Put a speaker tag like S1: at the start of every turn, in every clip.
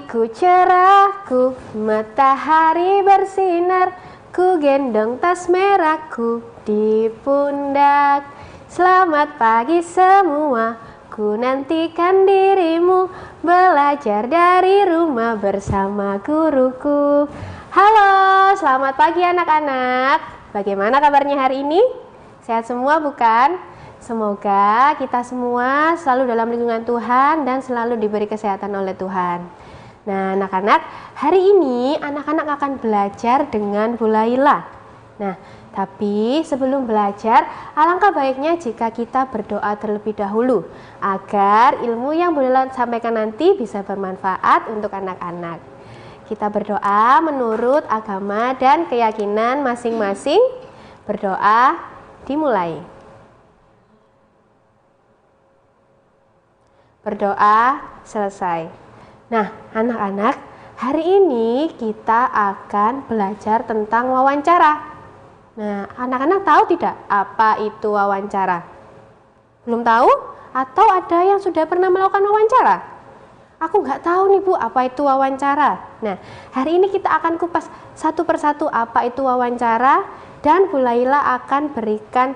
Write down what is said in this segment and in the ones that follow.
S1: Pagiku cerahku, matahari bersinar, ku gendong tas merahku di pundak. Selamat pagi semua, ku nantikan dirimu belajar dari rumah bersama guruku. Halo, selamat pagi anak-anak. Bagaimana kabarnya hari ini? Sehat semua bukan? Semoga kita semua selalu dalam lindungan Tuhan dan selalu diberi kesehatan oleh Tuhan. Nah anak-anak, hari ini anak-anak akan belajar dengan Bu Laila. Nah, tapi sebelum belajar, alangkah baiknya jika kita berdoa terlebih dahulu agar ilmu yang Bu Laila sampaikan nanti bisa bermanfaat untuk anak-anak. Kita berdoa menurut agama dan keyakinan masing-masing. Berdoa dimulai. Berdoa selesai. Nah, anak-anak, hari ini kita akan belajar tentang wawancara. Nah, anak-anak tahu tidak apa itu wawancara? Belum tahu? Atau ada yang sudah pernah melakukan wawancara? Aku nggak tahu nih Bu, apa itu wawancara. Nah, hari ini kita akan kupas satu persatu apa itu wawancara, dan Bu Laila akan berikan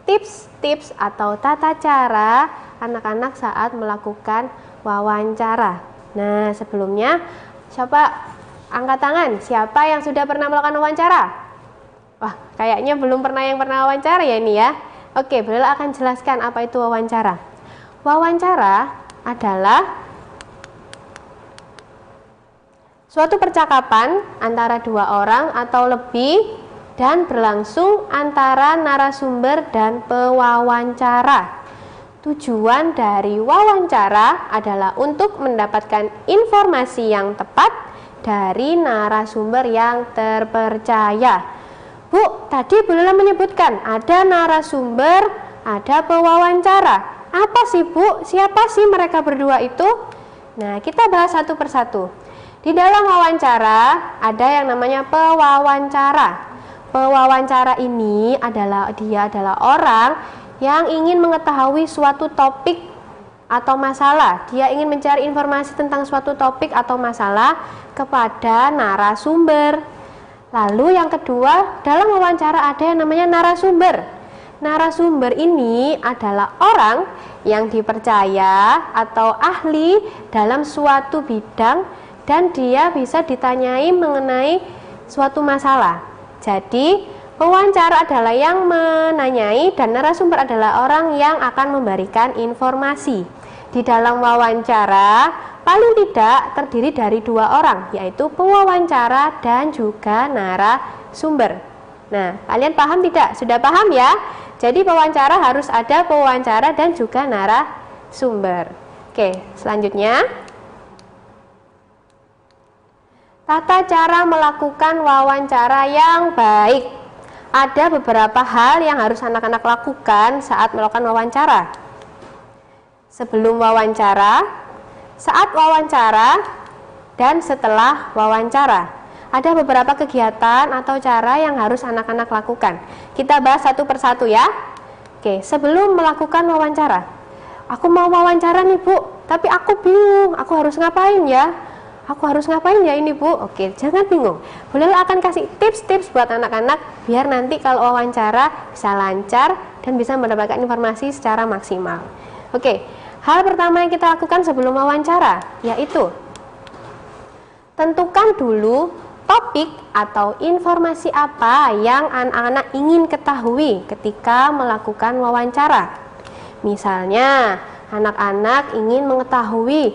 S1: tips-tips atau tata cara anak-anak saat melakukan wawancara. Nah, sebelumnya siapa angkat tangan? Siapa yang sudah pernah melakukan wawancara? Wah, kayaknya belum pernah yang pernah wawancara ya ini ya. Oke, Bu Laila akan jelaskan apa itu wawancara. Wawancara adalah suatu percakapan antara dua orang atau lebih dan berlangsung antara narasumber dan pewawancara. Tujuan dari wawancara adalah untuk mendapatkan informasi yang tepat dari narasumber yang terpercaya. Bu, tadi Bu Laila menyebutkan ada narasumber, ada pewawancara. Apa sih Bu? Siapa sih mereka berdua itu? Nah, kita bahas satu persatu. Di dalam wawancara ada yang namanya pewawancara. Pewawancara ini adalah orang yang ingin mengetahui suatu topik atau masalah. Dia ingin mencari informasi tentang suatu topik atau masalah kepada narasumber. Lalu yang kedua, dalam wawancara ada yang namanya narasumber. Narasumber ini adalah orang yang dipercaya atau ahli dalam suatu bidang dan dia bisa ditanyai mengenai suatu masalah. Jadi, pewawancara adalah yang menanyai dan narasumber adalah orang yang akan memberikan informasi. Di dalam wawancara, paling tidak terdiri dari dua orang, yaitu pewawancara dan juga narasumber. Nah, kalian paham tidak? Sudah paham ya? Jadi, pewawancara harus ada pewawancara dan juga narasumber. Oke, selanjutnya. Tata cara melakukan wawancara yang baik. Ada beberapa hal yang harus anak-anak lakukan saat melakukan wawancara. Sebelum wawancara, saat wawancara, dan setelah wawancara. Ada beberapa kegiatan atau cara yang harus anak-anak lakukan. Kita bahas satu persatu ya. Oke, sebelum melakukan wawancara. Aku mau wawancara nih Bu, tapi aku bingung, aku harus ngapain ya? Aku harus ngapain ya ini Bu? Oke, jangan bingung. Bu Laila akan kasih tips-tips buat anak-anak biar nanti kalau wawancara bisa lancar dan bisa mendapatkan informasi secara maksimal. Oke, hal pertama yang kita lakukan sebelum wawancara yaitu tentukan dulu topik atau informasi apa yang anak-anak ingin ketahui ketika melakukan wawancara. Misalnya, anak-anak ingin mengetahui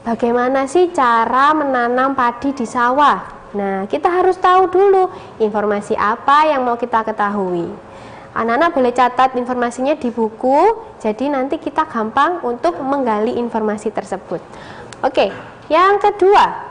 S1: bagaimana sih cara menanam padi di sawah? Nah, kita harus tahu dulu informasi apa yang mau kita ketahui. Anak-anak boleh catat informasinya di buku, jadi nanti kita gampang untuk menggali informasi tersebut. Oke, yang kedua,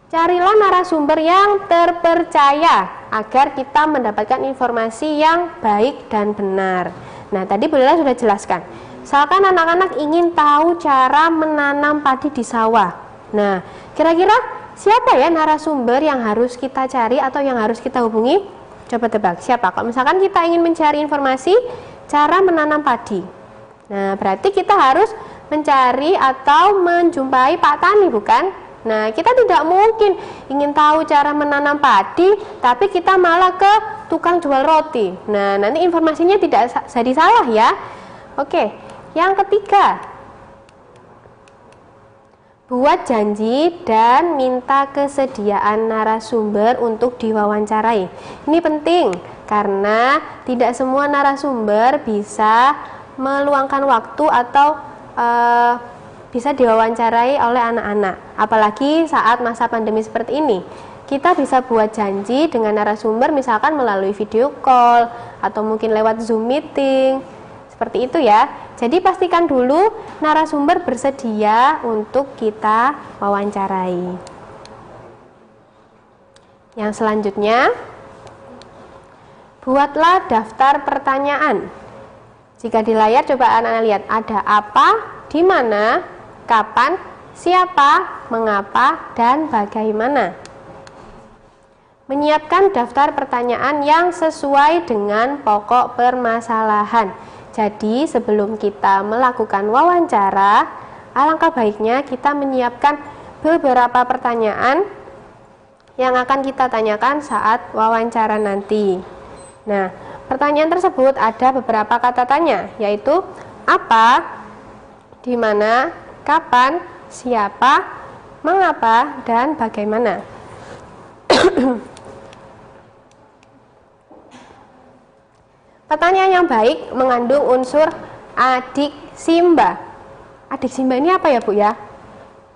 S1: carilah narasumber yang terpercaya agar kita mendapatkan informasi yang baik dan benar. Nah, tadi Bu Laila sudah jelaskan. Misalkan anak-anak ingin tahu cara menanam padi di sawah. Nah, kira-kira siapa ya narasumber yang harus kita cari atau yang harus kita hubungi? Coba tebak, siapa? Kalau misalkan kita ingin mencari informasi cara menanam padi. Nah, berarti kita harus mencari atau menjumpai Pak Tani, bukan? Nah, kita tidak mungkin ingin tahu cara menanam padi, tapi kita malah ke tukang jual roti. Nah, nanti informasinya tidak jadi salah ya. Oke, yang ketiga, buat janji dan minta kesediaan narasumber untuk diwawancarai. Ini penting karena tidak semua narasumber bisa meluangkan waktu atau bisa diwawancarai oleh anak-anak. Apalagi saat masa pandemi seperti ini. Kita bisa buat janji dengan narasumber misalkan melalui video call atau mungkin lewat Zoom meeting. Seperti itu ya. Jadi pastikan dulu narasumber bersedia untuk kita wawancarai. Yang selanjutnya, buatlah daftar pertanyaan. Jika di layar coba anak-anak lihat ada apa, di mana, kapan, siapa, mengapa, dan bagaimana. Menyiapkan daftar pertanyaan yang sesuai dengan pokok permasalahan. Jadi sebelum kita melakukan wawancara, alangkah baiknya kita menyiapkan beberapa pertanyaan yang akan kita tanyakan saat wawancara nanti. Nah, pertanyaan tersebut ada beberapa kata tanya, yaitu apa, di mana, kapan, siapa, mengapa, dan bagaimana. Pertanyaan yang baik mengandung unsur adik simba. Adik simba ini apa ya Bu ya?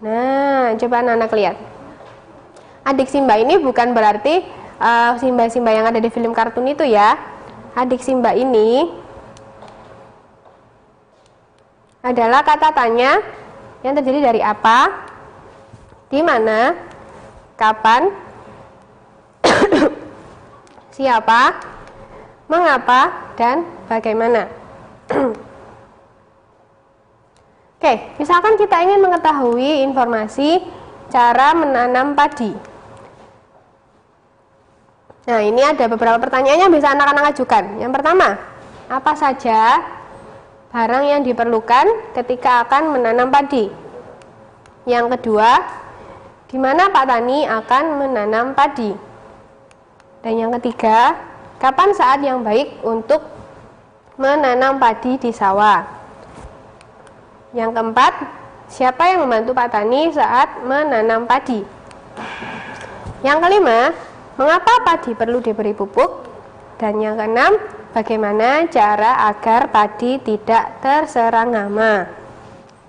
S1: Nah, coba anak-anak lihat. Adik simba ini bukan berarti simba-simba yang ada di film kartun itu ya. Adik simba ini adalah kata tanya yang terdiri dari apa, di mana, kapan, siapa, mengapa, dan bagaimana. Oke, misalkan kita ingin mengetahui informasi cara menanam padi. Nah, ini ada beberapa pertanyaan yang bisa anak-anak ajukan. Yang pertama, apa saja barang yang diperlukan ketika akan menanam padi? Yang kedua, di mana Pak Tani akan menanam padi? Dan yang ketiga, kapan saat yang baik untuk menanam padi di sawah? Yang keempat, siapa yang membantu Pak Tani saat menanam padi? Yang kelima, mengapa padi perlu diberi pupuk? Dan yang keenam, bagaimana cara agar padi tidak terserang hama?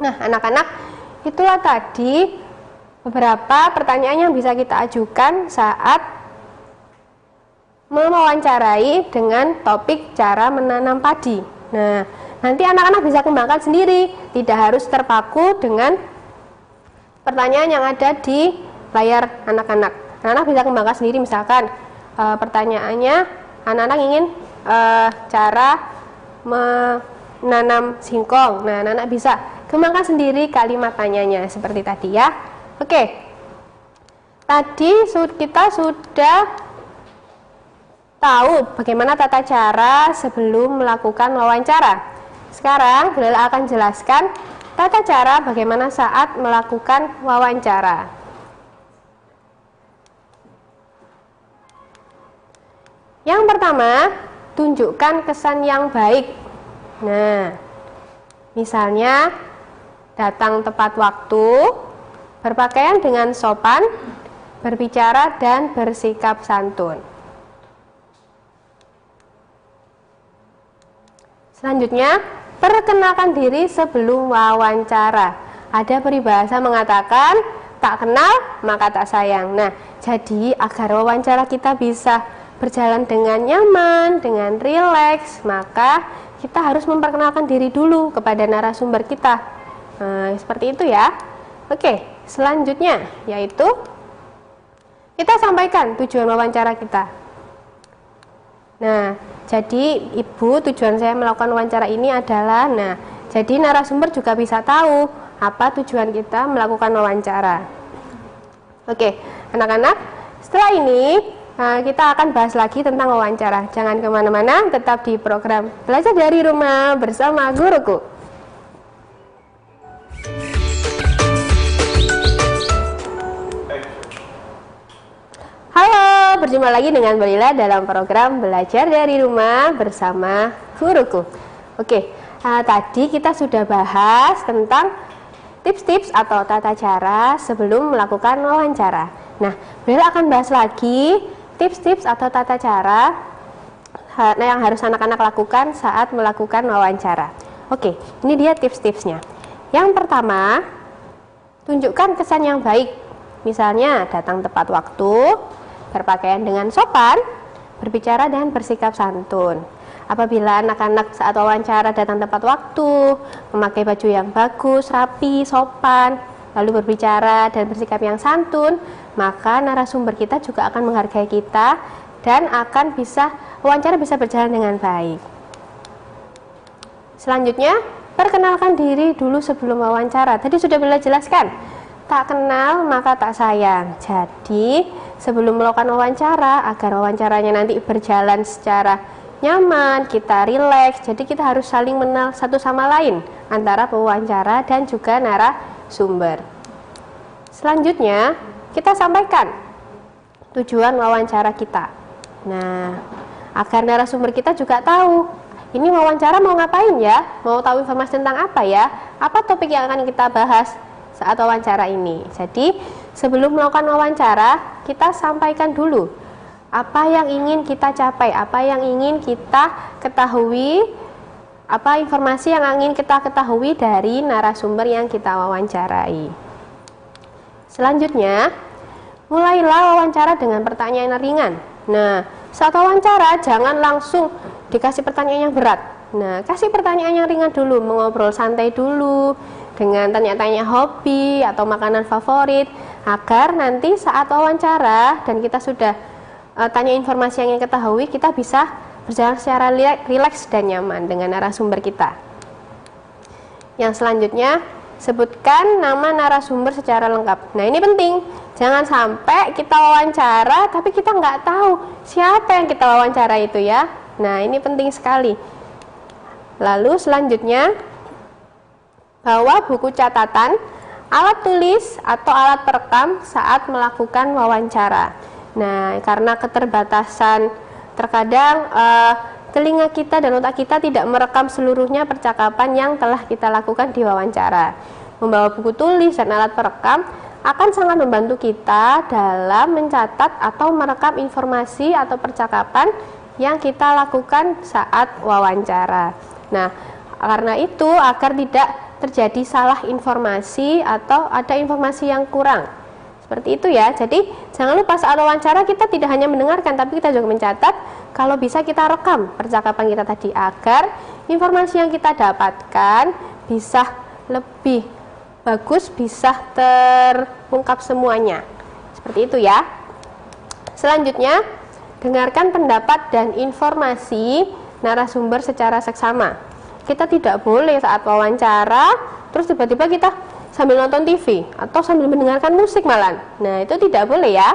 S1: Nah, anak-anak, itulah tadi beberapa pertanyaan yang bisa kita ajukan saat mewawancarai dengan topik cara menanam padi. Nah, nanti anak-anak bisa kembangkan sendiri, tidak harus terpaku dengan pertanyaan yang ada di layar anak-anak. Anak-anak bisa kembangkan sendiri, misalkan pertanyaannya anak-anak ingin cara menanam singkong. Nah, anak-anak bisa kembangkan sendiri kalimat tanyanya seperti tadi ya. Oke, tadi kita sudah tahu bagaimana tata cara sebelum melakukan wawancara. Sekarang Bu Lela akan jelaskan tata cara bagaimana saat melakukan wawancara. Yang pertama, tunjukkan kesan yang baik. Nah, misalnya datang tepat waktu, berpakaian dengan sopan, berbicara dan bersikap santun. Selanjutnya, perkenalkan diri sebelum wawancara. Ada peribahasa mengatakan, tak kenal maka tak sayang. Nah, jadi agar wawancara kita bisa berjalan dengan nyaman, dengan rileks, maka kita harus memperkenalkan diri dulu kepada narasumber kita. Nah, seperti itu ya. Oke, selanjutnya yaitu kita sampaikan tujuan wawancara kita. Nah, jadi Ibu, tujuan saya melakukan wawancara ini adalah, nah, jadi narasumber juga bisa tahu apa tujuan kita melakukan wawancara. Oke, anak-anak, setelah ini kita akan bahas lagi tentang wawancara. Jangan kemana-mana, tetap di program Belajar dari Rumah bersama Guruku. berjumpa lagi dengan Mbak Lila dalam program Belajar dari Rumah bersama Guruku. Oke, tadi kita sudah bahas tentang tips-tips atau tata cara sebelum melakukan wawancara. Nah, Mbak Lila akan bahas lagi tips-tips atau tata cara yang harus anak-anak lakukan saat melakukan wawancara. Oke, ini dia tips-tipsnya. Yang pertama, tunjukkan kesan yang baik. Misalnya, datang tepat waktu, berpakaian dengan sopan, berbicara dan bersikap santun. Apabila anak-anak saat wawancara datang tepat waktu, memakai baju yang bagus, rapi, sopan, lalu berbicara dan bersikap yang santun, maka narasumber kita juga akan menghargai kita dan akan wawancara bisa berjalan dengan baik. Selanjutnya, perkenalkan diri dulu sebelum wawancara. Tadi sudah Bella jelaskan, tak kenal maka tak sayang. Jadi sebelum melakukan wawancara, agar wawancaranya nanti berjalan secara nyaman, kita rileks, jadi kita harus saling mengenal satu sama lain antara pewawancara dan juga narasumber. Selanjutnya, kita sampaikan tujuan wawancara kita. Nah, agar narasumber kita juga tahu, ini wawancara mau ngapain ya? Mau tahu informasi tentang apa ya? Apa topik yang akan kita bahas saat wawancara ini? Jadi, sebelum melakukan wawancara, kita sampaikan dulu apa yang ingin kita capai, apa yang ingin kita ketahui, apa informasi yang ingin kita ketahui dari narasumber yang kita wawancarai. Selanjutnya, mulailah wawancara dengan pertanyaan yang ringan. Nah, saat wawancara jangan langsung dikasih pertanyaan yang berat. Nah, kasih pertanyaan yang ringan dulu, mengobrol santai dulu dengan tanya-tanya hobi atau makanan favorit, agar nanti saat wawancara dan kita sudah tanya informasi yang ingin ketahui, kita bisa berjalan secara rileks dan nyaman dengan narasumber kita. Yang selanjutnya, sebutkan nama narasumber secara lengkap. Nah, ini penting, jangan sampai kita wawancara tapi kita nggak tahu siapa yang kita wawancara itu ya. Nah, ini penting sekali. Lalu selanjutnya, bawa buku catatan, alat tulis atau alat perekam saat melakukan wawancara. Nah, karena keterbatasan, terkadang telinga kita dan otak kita tidak merekam seluruhnya percakapan yang telah kita lakukan di wawancara. Membawa buku tulis dan alat perekam akan sangat membantu kita dalam mencatat atau merekam informasi atau percakapan yang kita lakukan saat wawancara. Nah, karena itu agar tidak terjadi salah informasi atau ada informasi yang kurang. Seperti itu ya. Jadi jangan lupa saat wawancara kita tidak hanya mendengarkan, tapi kita juga mencatat. Kalau bisa kita rekam percakapan kita tadi agar informasi yang kita dapatkan bisa lebih bagus, bisa terungkap semuanya. Seperti itu ya. Selanjutnya, dengarkan pendapat dan informasi narasumber secara seksama. Kita tidak boleh saat wawancara terus tiba-tiba kita sambil nonton TV atau sambil mendengarkan musik malah. Nah, itu tidak boleh ya.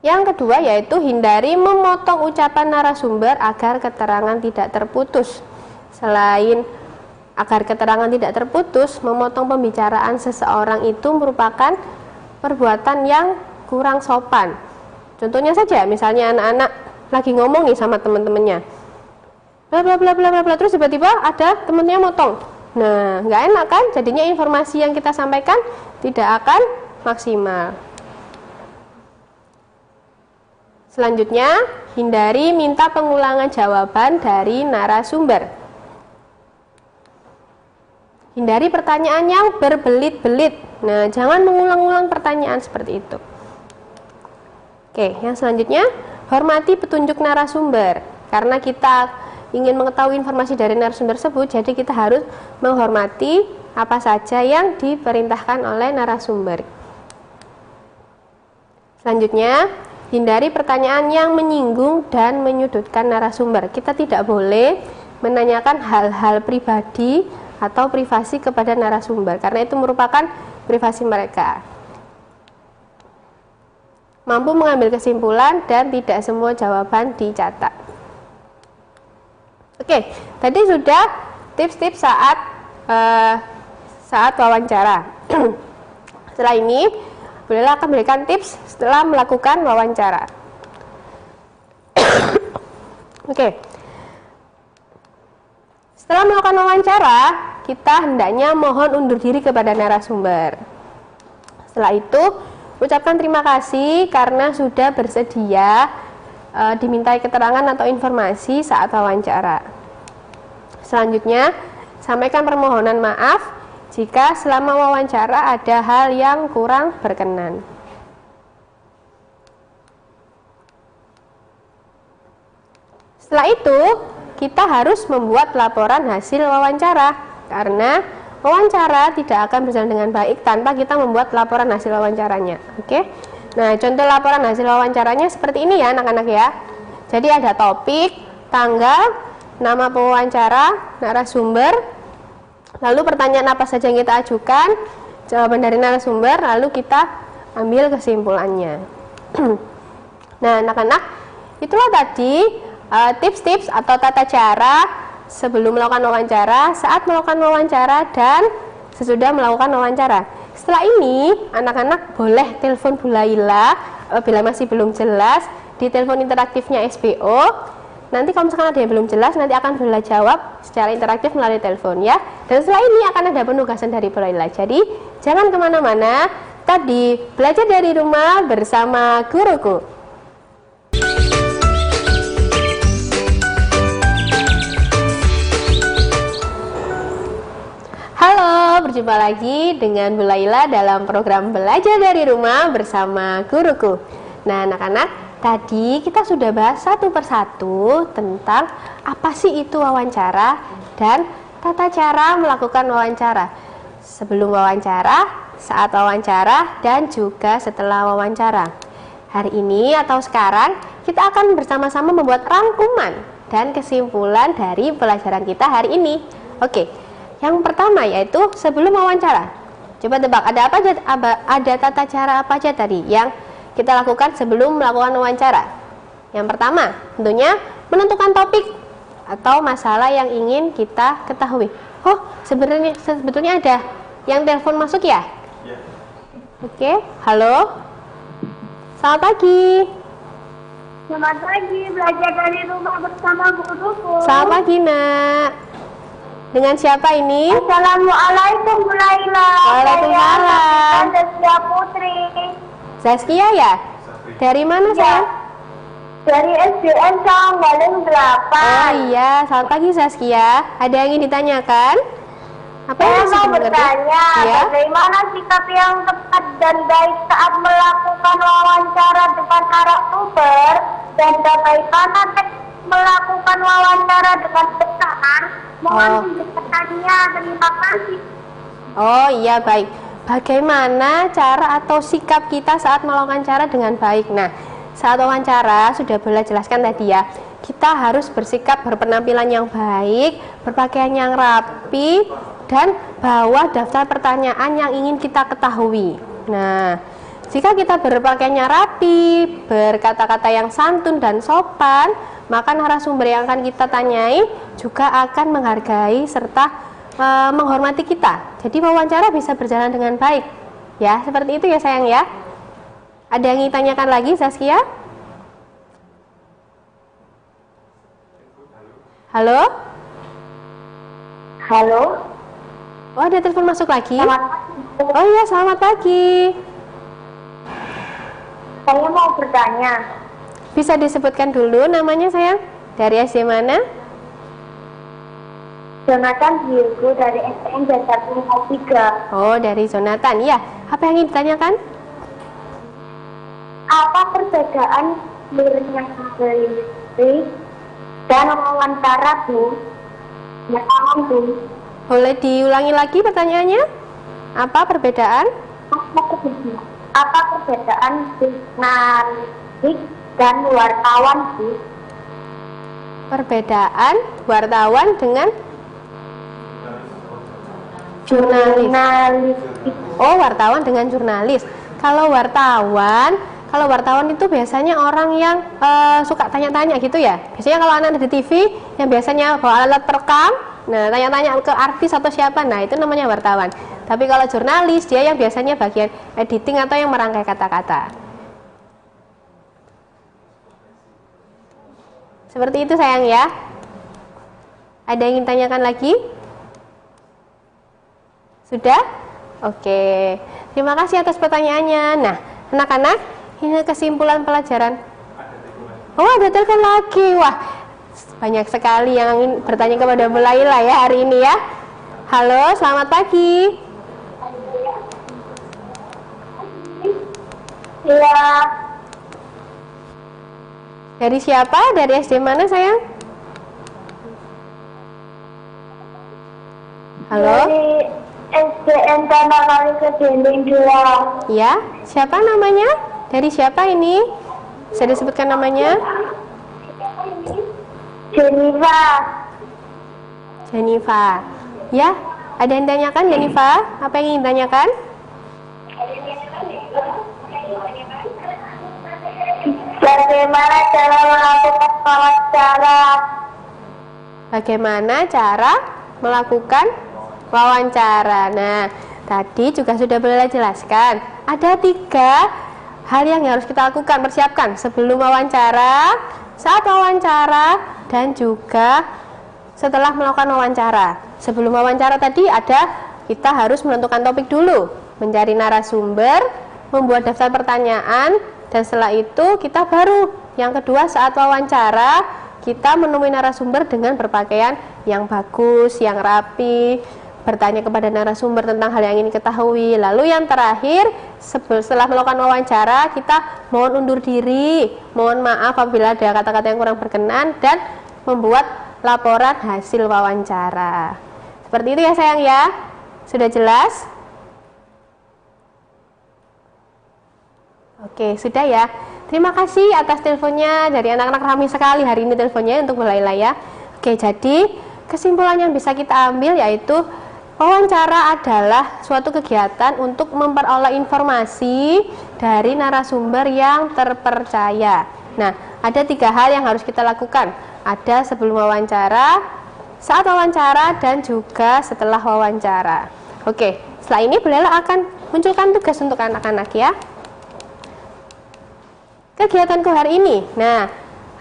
S1: Yang kedua yaitu hindari memotong ucapan narasumber agar keterangan tidak terputus. Selain agar keterangan tidak terputus, memotong pembicaraan seseorang itu merupakan perbuatan yang kurang sopan. Contohnya saja, misalnya anak-anak lagi ngomong nih sama teman-temannya, bla bla bla bla bla, terus tiba-tiba ada temennya motong. Nah, nggak enak kan? Jadinya informasi yang kita sampaikan tidak akan maksimal. Selanjutnya, hindari minta pengulangan jawaban dari narasumber. Hindari pertanyaan yang berbelit-belit. Nah, jangan mengulang-ulang pertanyaan seperti itu. Oke, yang selanjutnya, hormati petunjuk narasumber. Karena kita ingin mengetahui informasi dari narasumber tersebut, jadi kita harus menghormati apa saja yang diperintahkan oleh narasumber. Selanjutnya, hindari pertanyaan yang menyinggung dan menyudutkan narasumber. Kita tidak boleh menanyakan hal-hal pribadi atau privasi kepada narasumber, karena itu merupakan privasi mereka. Mampu mengambil kesimpulan dan tidak semua jawaban dicatat. Oke, tadi sudah tips-tips saat wawancara. Setelah ini bolehlah akan berikan tips setelah melakukan wawancara. Oke. Setelah melakukan wawancara, kita hendaknya mohon undur diri kepada narasumber. Setelah itu, ucapkan terima kasih karena sudah bersedia dimintai keterangan atau informasi saat wawancara. Selanjutnya, sampaikan permohonan maaf jika selama wawancara ada hal yang kurang berkenan. Setelah itu, kita harus membuat laporan hasil wawancara karena wawancara tidak akan berjalan dengan baik tanpa kita membuat laporan hasil wawancaranya. Oke. Nah, contoh laporan hasil wawancaranya seperti ini ya anak-anak ya. Jadi ada topik, tanggal, nama pewawancara, narasumber, lalu pertanyaan apa saja yang kita ajukan, jawaban dari narasumber, lalu kita ambil kesimpulannya. Nah, anak-anak, itulah tadi tips-tips atau tata cara sebelum melakukan wawancara, saat melakukan wawancara, dan sesudah melakukan wawancara. Setelah ini, anak-anak boleh telepon Bu Laila bila masih belum jelas di telepon interaktifnya SBO. Nanti kalau misalkan ada yang belum jelas, nanti akan Bu Laila jawab secara interaktif melalui telepon ya. Dan setelah ini akan ada penugasan dari Bu Laila. Jadi, jangan kemana-mana, tadi belajar dari rumah bersama guruku. Halo, berjumpa lagi dengan Bu Laila dalam program Belajar dari Rumah bersama Guruku. Nah, anak-anak, tadi kita sudah bahas satu persatu tentang apa sih itu wawancara dan tata cara melakukan wawancara. Sebelum wawancara, saat wawancara, dan juga setelah wawancara. Hari ini atau sekarang, kita akan bersama-sama membuat rangkuman dan kesimpulan dari pelajaran kita hari ini. Oke. Yang pertama yaitu sebelum wawancara. Coba tebak, ada tata cara apa aja tadi yang kita lakukan sebelum melakukan wawancara? Yang pertama, tentunya menentukan topik atau masalah yang ingin kita ketahui. Oh, sebetulnya ada yang telepon masuk ya? Ya. Oke, halo. Selamat pagi.
S2: Selamat pagi, belajar dari rumah bersama guruku.
S1: Selamat pagi, Nak. Dengan siapa ini?
S2: Assalamualaikum Bu Laila.
S1: Waalaikumsalam.
S2: Saya Zaskia Putri.
S1: Zaskia ya? Dari mana sayang?
S2: Dari SDN Canggaling 8.
S1: Oh iya, selamat pagi Zaskia. Ada yang ingin ditanyakan? Apa yang
S2: saya mau bertanya,
S1: ya?
S2: bagaimana sikap yang tepat dan baik saat melakukan wawancara depan narasumber dan bagaimana melakukan wawancara dengan benar? Mohon penjelasannya, terima kasih.
S1: Oh iya, baik. Bagaimana cara atau sikap kita saat melakukan wawancara dengan baik? Nah, saat wawancara sudah boleh jelaskan tadi ya, kita harus bersikap berpenampilan yang baik, berpakaian yang rapi, dan bawa daftar pertanyaan yang ingin kita ketahui. Nah, jika kita berpakaiannya rapi, berkata-kata yang santun dan sopan, maka narasumber yang akan kita tanyai juga akan menghargai serta menghormati kita. Jadi wawancara bisa berjalan dengan baik. Ya, seperti itu ya sayang ya. Ada yang ingin tanyakan lagi, Zaskia? Halo?
S2: Halo?
S1: Oh, ada telepon masuk lagi?
S2: Selamat pagi.
S1: Oh iya, selamat pagi.
S2: Saya mau bertanya.
S1: Bisa disebutkan dulu namanya sayang? Dari SD mana?
S2: Jonathan Diego dari STN Dasar 3.
S1: Oh, dari Jonathan. Ya, apa yang ingin ditanyakan?
S2: Apa perbedaan yang beri dan wawancara Bu? Ya, Bu.
S1: Boleh diulangi lagi pertanyaannya? Apa perbedaan?
S2: Apa perbedaan jurnalis dan wartawan Bu?
S1: Perbedaan wartawan dengan jurnalis. Oh, wartawan dengan jurnalis. Kalau wartawan itu biasanya orang yang suka tanya-tanya gitu ya. Biasanya kalau anak ada di TV yang biasanya bawa alat perekam, Nah, tanya-tanya ke artis atau siapa, nah itu namanya wartawan. Tapi kalau jurnalis, dia yang biasanya bagian editing atau yang merangkai kata-kata. Seperti itu sayang ya. Ada yang ingin tanyakan lagi? Sudah? Oke. Terima kasih atas pertanyaannya. Nah, anak-anak, ini kesimpulan pelajaran. Oh, ada telepon lagi. Wah, banyak sekali yang ingin bertanya kepada Bu Laila ya hari ini ya. Halo, selamat pagi.
S2: Iya.
S1: Dari siapa? Dari SD mana sayang? Halo?
S2: Dari SDN Tanah Kali Kedending 2.
S1: Ya, siapa namanya? Dari siapa ini? Bisa disebutkan namanya? Jennifer. Ya, ada yang tanyakan Jennifer? Apa yang ingin tanyakan?
S2: Bagaimana cara melakukan wawancara?
S1: Bagaimana cara melakukan wawancara? Nah, tadi juga sudah boleh jelaskan. Ada 3 hal yang harus kita lakukan, persiapkan sebelum wawancara, saat wawancara, dan juga setelah melakukan wawancara. Sebelum wawancara tadi kita harus menentukan topik dulu, mencari narasumber, membuat daftar pertanyaan, dan setelah itu kita baru yang kedua saat wawancara kita menemui narasumber dengan berpakaian yang bagus, yang rapi, bertanya kepada narasumber tentang hal yang ingin diketahui. Lalu yang terakhir setelah melakukan wawancara kita mohon undur diri, mohon maaf apabila ada kata-kata yang kurang berkenan, dan membuat laporan hasil wawancara. Seperti itu ya sayang ya. Sudah jelas? Oke, sudah ya. Terima kasih atas teleponnya dari anak-anak, ramai sekali hari ini teleponnya untuk Bu Laila ya. Oke, jadi kesimpulan yang bisa kita ambil yaitu wawancara adalah suatu kegiatan untuk memperoleh informasi dari narasumber yang terpercaya. Nah, ada 3 hal yang harus kita lakukan. Ada sebelum wawancara, saat wawancara, dan juga setelah wawancara. Oke, setelah ini Bu Laila akan munculkan tugas untuk anak-anak ya. Kegiatanku hari ini. Nah,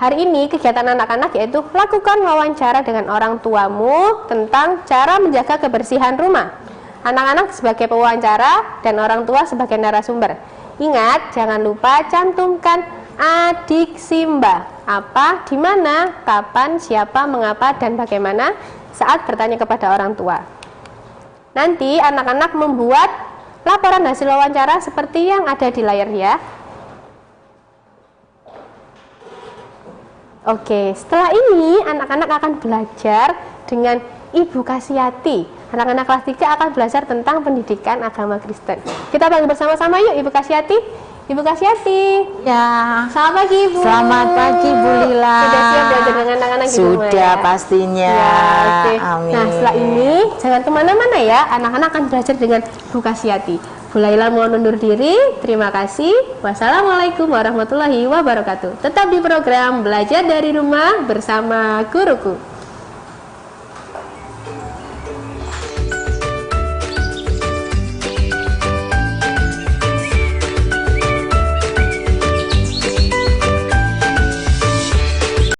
S1: hari ini kegiatan anak-anak yaitu lakukan wawancara dengan orang tuamu tentang cara menjaga kebersihan rumah. Anak-anak sebagai pewawancara dan orang tua sebagai narasumber. Ingat, jangan lupa cantumkan adik Simba. Apa, di mana, kapan, siapa, mengapa, dan bagaimana saat bertanya kepada orang tua. Nanti anak-anak membuat laporan hasil wawancara seperti yang ada di layar ya. Oke, setelah ini anak-anak akan belajar dengan Ibu Kasyati. Anak-anak kelas 3 akan belajar tentang pendidikan agama Kristen. Kita belajar bersama-sama yuk Ibu Kasyati. Ibu Kasyati.
S3: Ya.
S1: Selamat pagi Ibu.
S3: Selamat pagi Bu Lila.
S1: Sudah siap belajar dengan anak-anak di rumah ya?
S3: Sudah pastinya.
S1: Ya, oke.
S3: Amin.
S1: Nah, setelah ini jangan kemana-mana ya. Anak-anak akan belajar dengan Bu Kasyati. Bu Laila mohon undur diri. Terima kasih. Wassalamualaikum warahmatullahi wabarakatuh. Tetap di program Belajar dari Rumah bersama Guruku.